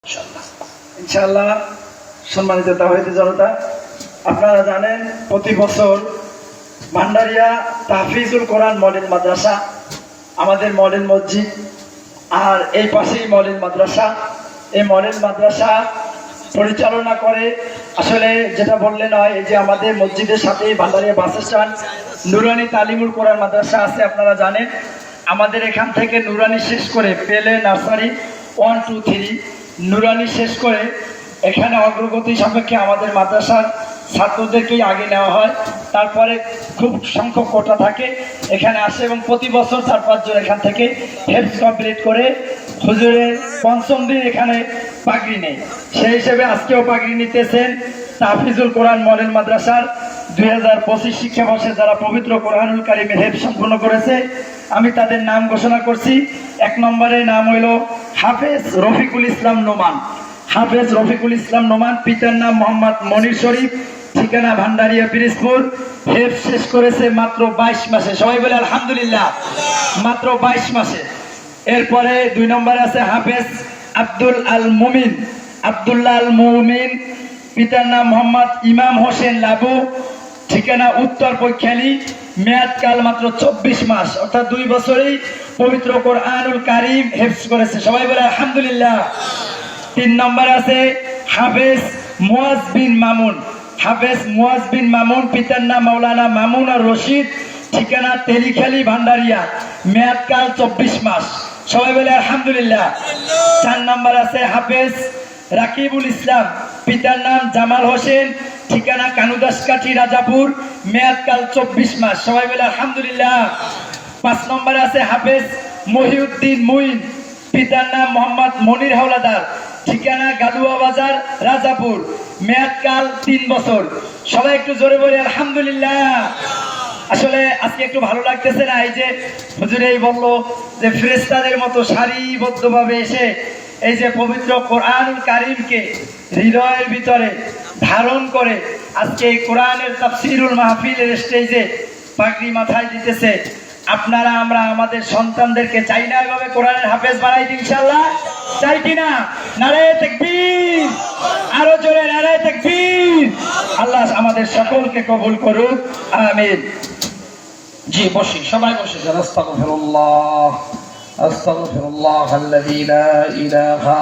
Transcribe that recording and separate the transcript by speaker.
Speaker 1: ইনশাআল্লাহ। সম্মানিত তাওহীদি জনতা, আপনারা জানেন প্রতি বছর ভান্ডারিয়া তাহফিজুল কোরআন মডেল মাদ্রাসা, আমাদের মডেল মসজিদ আর এই পাশেই মডেল মাদ্রাসা, এই মডেল মাদ্রাসা পরিচালনা করে আসলে যেটা বললে নয়, এই যে আমাদের মসজিদের সাথেই ভান্ডারিয়া বাস স্ট্যান্ড নুরানি তালিমুল কোরআন মাদ্রাসা আছে। আপনারা জানেন আমাদের এখান থেকে নুরানি শেষ করে পেলে নার্সারি 1, 2, 3 নুরানি শেষ করে এখানে অগ্রগতি সাপেক্ষে আমাদের মাদ্রাসার ছাত্রদেরকেই আগে নেওয়া হয়, তারপরে খুব সংখ্যক কোটা থাকে এখানে আসে এবং প্রতি বছর 4-5 জন এখান থেকে হেফজ কমপ্লিট করে হুজুরের পঞ্চম দিন এখানে পাগড়ি নেই। সেই হিসেবে আজকেও পাগড়ি নিতেছেন তাহফিজুল কোরআন মডেল মাদ্রাসার 2025 শিক্ষাবর্ষে যারা পবিত্র কোরআনুল কারীমের হেফজ সম্পূর্ণ করেছে। আমি তাদের নাম ঘোষণা করছি। 1 নম্বরে নাম হইল হাফেজ রফিকুল ইসলাম নোমান। হাফেজ রফিকুল ইসলাম নোমান, পিতার নাম মোহাম্মদ মনির শরীফ, ঠিকানা ভান্ডারিয়া পিরিজপুর। হেফজ শেষ করেছে মাত্র 22 মাসে। সবাই বলে আলহামদুলিল্লাহ, মাত্র 22 মাসে। এরপরে 2 নম্বরে আছে হাফেজ আব্দুল্লাহ আল মুমিন, পিতার নাম মোহাম্মদ ইমাম হোসেন লাবু, ঠিকানা উত্তর বৈখালী, মেয়াদকাল মাত্র 24 মাস, অর্থাৎ 2 বছরেই পবিত্র কোরআনুল কারীম হেফজ করেছে। সবাই বলে আলহামদুলিল্লাহ। 3 নম্বরে আছে হাফেজ মুয়াজ বিন মামুন। হাফেজ মুয়াজ বিন মামুন, পিতার নাম মাওলানা মামুন আর রশিদ, ঠিকানা তেলিখালী ভান্ডারিয়া, মেয়াদকাল 24 মাস। সবাই বলে আলহামদুলিল্লাহ। 4 নম্বর আছে হাফেজ রাকিবুল ইসলাম, পিতার নাম জামাল হোসেন, ঠিকানা কানুদাসকাঠি রাজাপুর, মেয়াদকাল 24 মাস। সবাই বলে আলহামদুলিল্লাহ। 5 নম্বরে আছে হাফেজ মহিউদ্দিন মুইন, পিতার নাম মোহাম্মদ মনির হাওলাদার, ঠিকানা গাদুয়া বাজার রাজাপুর, মেয়াদকাল 3 বছর। সবাই একটু জোরে বলে আলহামদুলিল্লাহ। আসলে আজকে একটু ভালো লাগতেছে না? এই যে হুজুরেই বললো যে ফেরেশতাদের মতো সারিবদ্ধভাবে এসে এই যে পবিত্র কোরআনুল কারীমকে হৃদয়ের ভিতরে ধারণ করে আজকে এই কোরআনের তাফসীরুল মাহফিলের স্টেজে পাগড়ি মাথায় দিতেছে। আপনারা আমরা আমাদের সন্তানদেরকে চাই না এভাবে কোরআনের হাফেজ বানাই দিই? ইনশাআল্লাহ চাই কিনা? নারায়ে তাকবীর, আরো জোরে নারায়ে তাকবীর। আল্লাহ আমাদের সকলকে কবুল করুক, আমিন। জি বসি, সবাই বসে। আস্তাগফিরুল্লাহ আস্তাগফিরুল্লাহ আল্লাযী লা ইলাহা